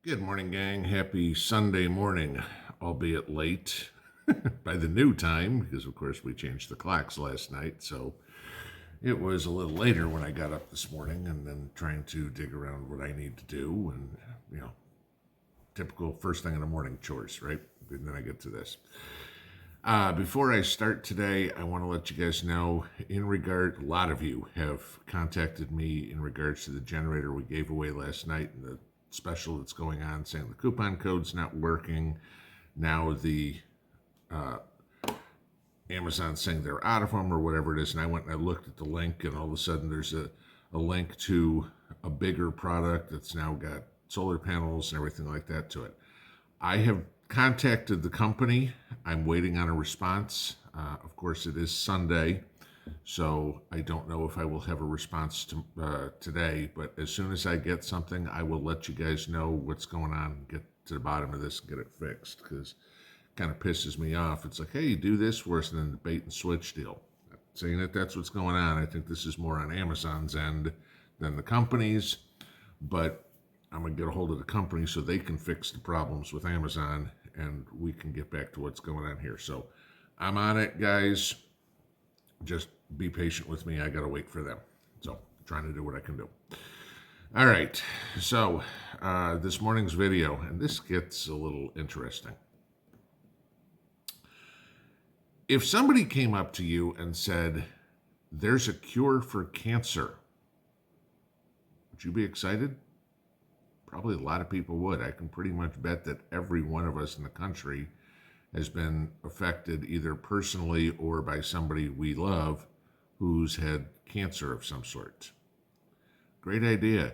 Good morning, gang. Happy Sunday morning, albeit late by the new time, because of course we changed the clocks last night. So it was a little later when I got up this morning and then trying to dig around what I need to do and, typical first thing in the morning chores, right? And then I get to this. Before I start today, I want to let you guys know a lot of you have contacted me in regards to the generator we gave away last night and the special that's going on, saying the coupon code's not working. Now the Amazon saying they're out of them or whatever it is. And I went and I looked at the link, and all of a sudden there's a link to a bigger product that's now got solar panels and everything like that to it. I have contacted the company. I'm waiting on a response. Of course, it is Sunday, so I don't know if I will have a response today, but as soon as I get something, I will let you guys know what's going on, get to the bottom of this and get it fixed, because it kind of pisses me off. It's like, hey, you do this for us, and then the bait and switch deal. I'm saying that that's what's going on. I think this is more on Amazon's end than the company's, but I'm going to get a hold of the company so they can fix the problems with Amazon, and we can get back to what's going on here. So I'm on it, guys. Just be patient with me. I got to wait for them. So I'm trying to do what I can do. All right. So this morning's video, and this gets a little interesting. If somebody came up to you and said, there's a cure for cancer, would you be excited? Probably a lot of people would. I can pretty much bet that every one of us in the country has been affected either personally or by somebody we love who's had cancer of some sort. Great idea.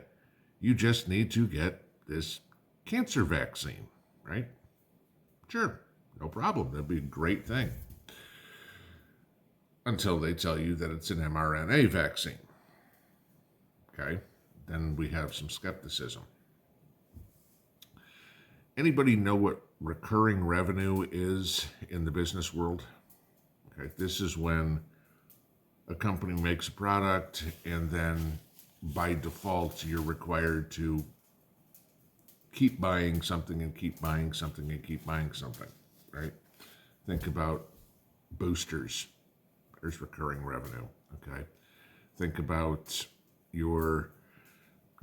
You just need to get this cancer vaccine, right? Sure, no problem. That'd be a great thing. Until they tell you that it's an mRNA vaccine. Okay? Then we have some skepticism. Anybody know what recurring revenue is in the business world? Okay, this is when a company makes a product and then by default you're required to keep buying something and keep buying something and keep buying something, right? Think about boosters. There's recurring revenue, okay? Think about your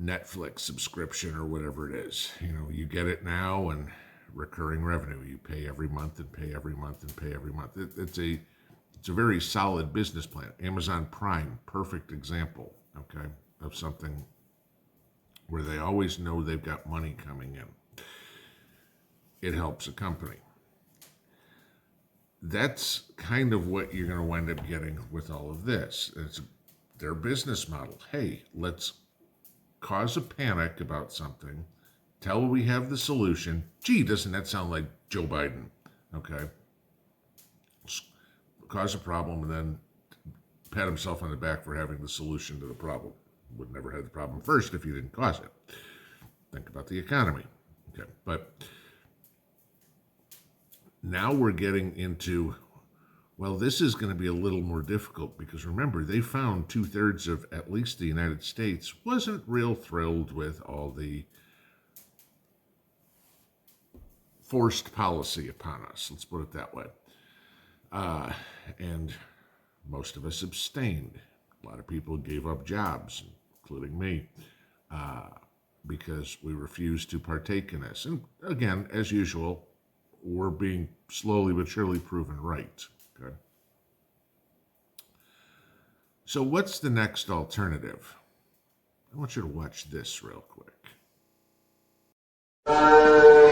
Netflix subscription or whatever it is. You get it now and recurring revenue. You pay every month and pay every month and pay every month. It's a very solid business plan. Amazon Prime, perfect example, okay, of something where they always know they've got money coming in. It helps a company. That's kind of what you're going to wind up getting with all of this. It's their business model. Hey, let's cause a panic about something, tell we have the solution. Gee, doesn't that sound like Joe Biden? Okay. Cause a problem and then pat himself on the back for having the solution to the problem. Would never have the problem first if you didn't cause it. Think about the economy. Okay, but now we're getting into, well, this is going to be a little more difficult because remember, they found 2/3 of at least the United States wasn't real thrilled with all the forced policy upon us. Let's put it that way. And most of us abstained. A lot of people gave up jobs, including me, because we refused to partake in this. And again, as usual, we're being slowly but surely proven right. Okay. So what's the next alternative? I want you to watch this real quick.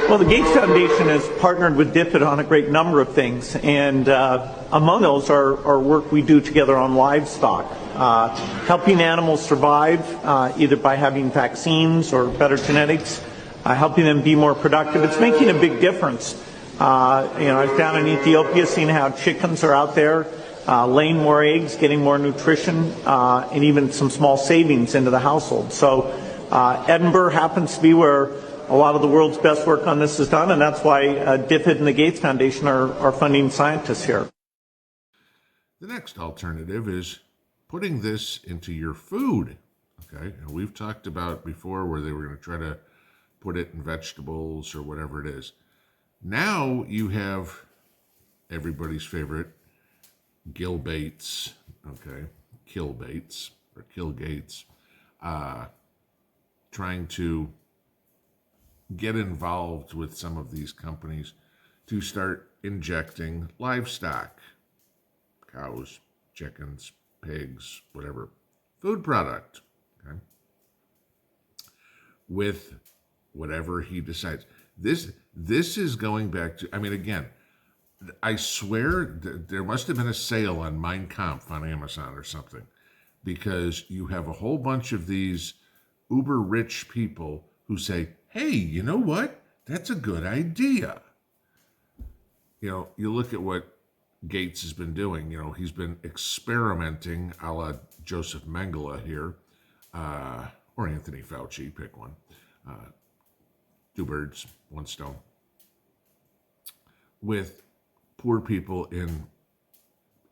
Well, the Gates Foundation has partnered with DFID on a great number of things, and among those are work we do together on livestock, helping animals survive either by having vaccines or better genetics, helping them be more productive. It's making a big difference. I was down in Ethiopia seeing how chickens are out there laying more eggs, getting more nutrition, and even some small savings into the household. So Edinburgh happens to be where a lot of the world's best work on this is done, and that's why DFID and the Gates Foundation are funding scientists here. The next alternative is putting this into your food. Okay, and we've talked about before where they were going to try to put it in vegetables or whatever it is. Now you have everybody's favorite Gill Bates, okay, Kill Bates or Kill Gates, trying to get involved with some of these companies to start injecting livestock, cows, chickens, pigs, whatever, food product, okay, with whatever he decides. This is going back to, I mean, again, I swear there must have been a sale on Mein Kampf on Amazon or something, because you have a whole bunch of these uber rich people who say, hey, you know what? That's a good idea. You know, you look at what Gates has been doing. You know, he's been experimenting a la Joseph Mengele here, or Anthony Fauci, pick one. Two birds, one stone. With poor people in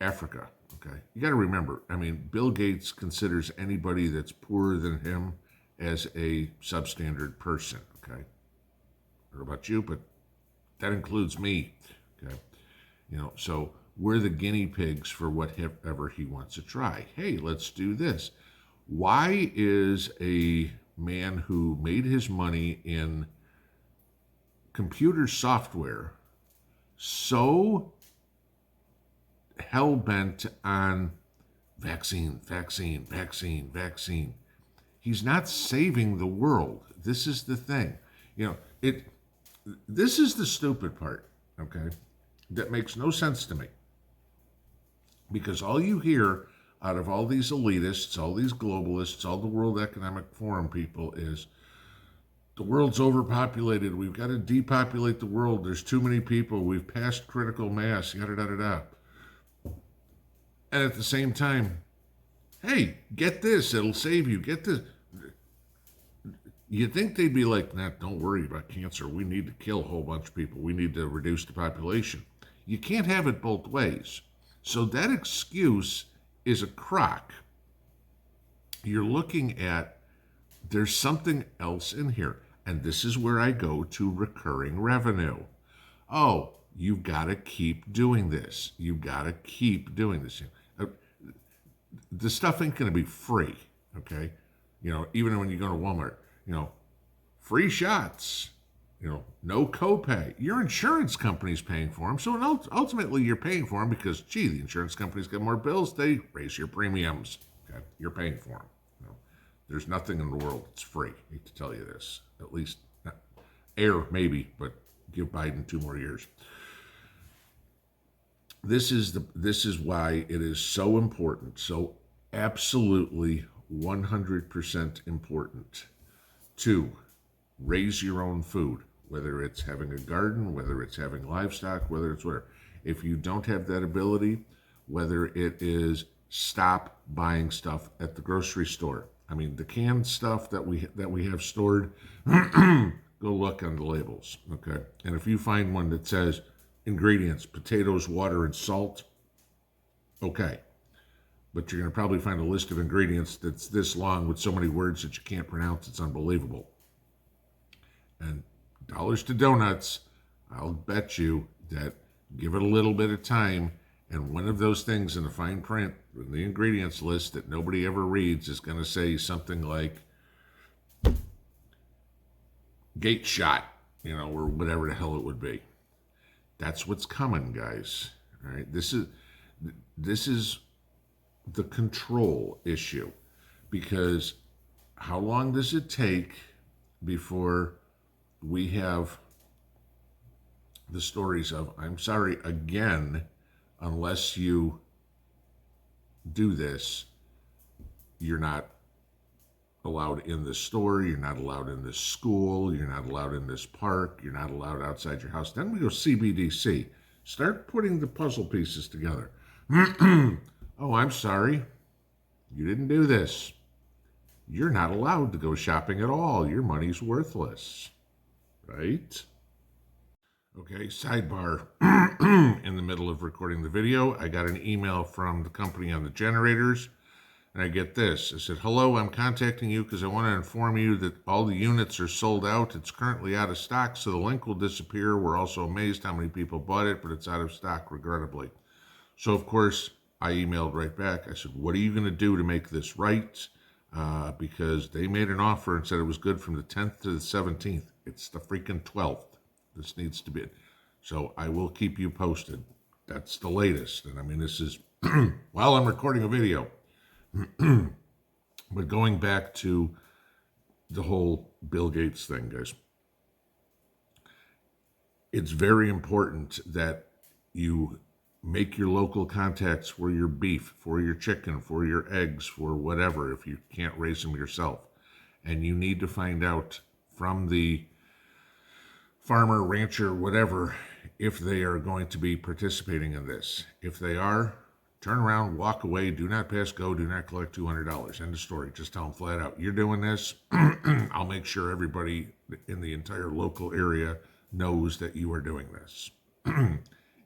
Africa, okay? You got to remember, I mean, Bill Gates considers anybody that's poorer than him as a substandard person, okay? I don't know about you, but that includes me, okay? You know, so we're the guinea pigs for whatever he wants to try. Hey, let's do this. Why is a man who made his money in computer software so hell-bent on vaccine? He's not saving the world. This is the thing. You know, this is the stupid part, okay, that makes no sense to me. Because all you hear out of all these elitists, all these globalists, all the World Economic Forum people is, the world's overpopulated. We've got to depopulate the world. There's too many people. We've passed critical mass, yada, yada, yada. And at the same time, hey, get this. It'll save you. Get this. You'd think they'd be like, nah, don't worry about cancer. We need to kill a whole bunch of people. We need to reduce the population. You can't have it both ways. So that excuse is a crock. You're looking at, there's something else in here. And this is where I go to recurring revenue. Oh, you've got to keep doing this. You've got to keep doing this. The stuff ain't going to be free, okay? You know, even when you go to Walmart, you know, free shots, you know, no copay. Your insurance company's paying for them. So ultimately you're paying for them because, gee, the insurance company's got more bills. They raise your premiums. Okay? You're paying for them. You know, there's nothing in the world that's free. I hate to tell you this. At least air, maybe, but give Biden 2 more years. This is why it is so important, so absolutely 100% important to raise your own food, whether it's having a garden, whether it's having livestock, whether it's whatever. If you don't have that ability, whether it is stop buying stuff at the grocery store. I mean, the canned stuff that we have stored, go look on the labels, okay? And if you find one that says ingredients, potatoes, water, and salt, okay. But you're going to probably find a list of ingredients that's this long with so many words that you can't pronounce. It's unbelievable. And dollars to donuts, I'll bet you that give it a little bit of time, and one of those things in the fine print, in the ingredients list that nobody ever reads, is going to say something like gate shot, you know, or whatever the hell it would be. That's what's coming, guys. All right, this is the control issue, because how long does it take before we have the stories of, I'm sorry, again, unless you do this, you're not allowed in the store, you're not allowed in this school, you're not allowed in this park, you're not allowed outside your house. Then we go CBDC. Start putting the puzzle pieces together. Oh, I'm sorry. You didn't do this. You're not allowed to go shopping at all. Your money's worthless. Right? Okay, sidebar. In the middle of recording the video, I got an email from the company on the generators. and I get this. I said, hello, I'm contacting you because I want to inform you that all the units are sold out. It's currently out of stock, so the link will disappear. We're also amazed how many people bought it, but it's out of stock, regrettably. So, of course, I emailed right back. I said, what are you going to do to make this right? Because they made an offer and said it was good from the 10th to the 17th. It's the freaking 12th. This needs to be. So I will keep you posted. That's the latest. And I mean, this is while I'm recording a video. But going back to the whole Bill Gates thing, guys, it's very important that you make your local contacts for your beef, for your chicken, for your eggs, for whatever, if you can't raise them yourself. And you need to find out from the farmer, rancher, whatever, if they are going to be participating in this. If they are, turn around, walk away, do not pass go, do not collect $200. End of story. Just tell them flat out, you're doing this. I'll make sure everybody in the entire local area knows that you are doing this.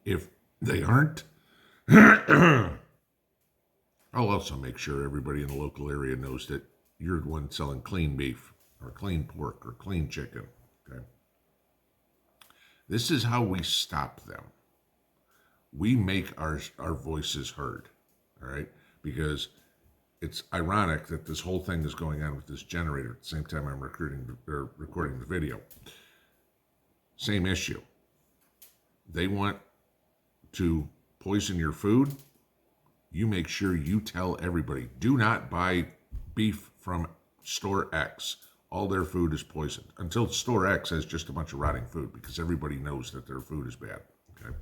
If they aren't, I'll also make sure everybody in the local area knows that you're the one selling clean beef or clean pork or clean chicken. Okay. This is how we stop them. We make our voices heard, all right? Because it's ironic that this whole thing is going on with this generator at the same time I'm recording the video. Same issue. They want to poison your food. You make sure you tell everybody, do not buy beef from store X. All their food is poisoned. Until store X has just a bunch of rotting food, because everybody knows that their food is bad. Okay.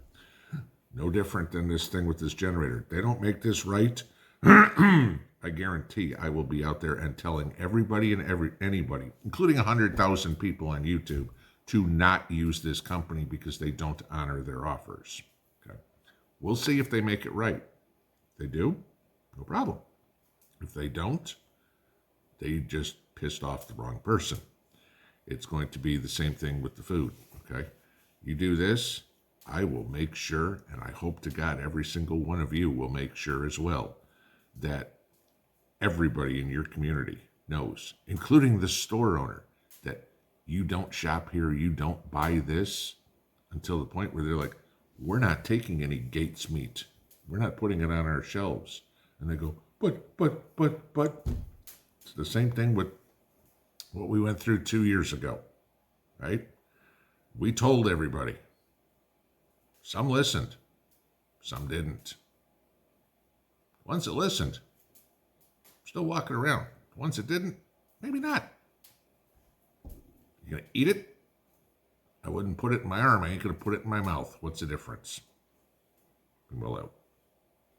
No different than this thing with this generator. They don't make this right. I guarantee I will be out there and telling everybody and anybody, including 100,000 people on YouTube, to not use this company because they don't honor their offers. Okay. We'll see if they make it right. If they do, no problem. If they don't, they just pissed off the wrong person. It's going to be the same thing with the food. Okay. You do this, I will make sure, and I hope to God every single one of you will make sure as well, that everybody in your community knows, including the store owner, that you don't shop here, you don't buy this, until the point where they're like, we're not taking any Gates meat. We're not putting it on our shelves. And they go, but. It's the same thing with what we went through 2 years ago, right? We told everybody. Some listened, some didn't. The ones that listened, still walking around. The ones that didn't, maybe not. You gonna eat it? I wouldn't put it in my arm. I ain't gonna put it in my mouth. What's the difference? Pinball out.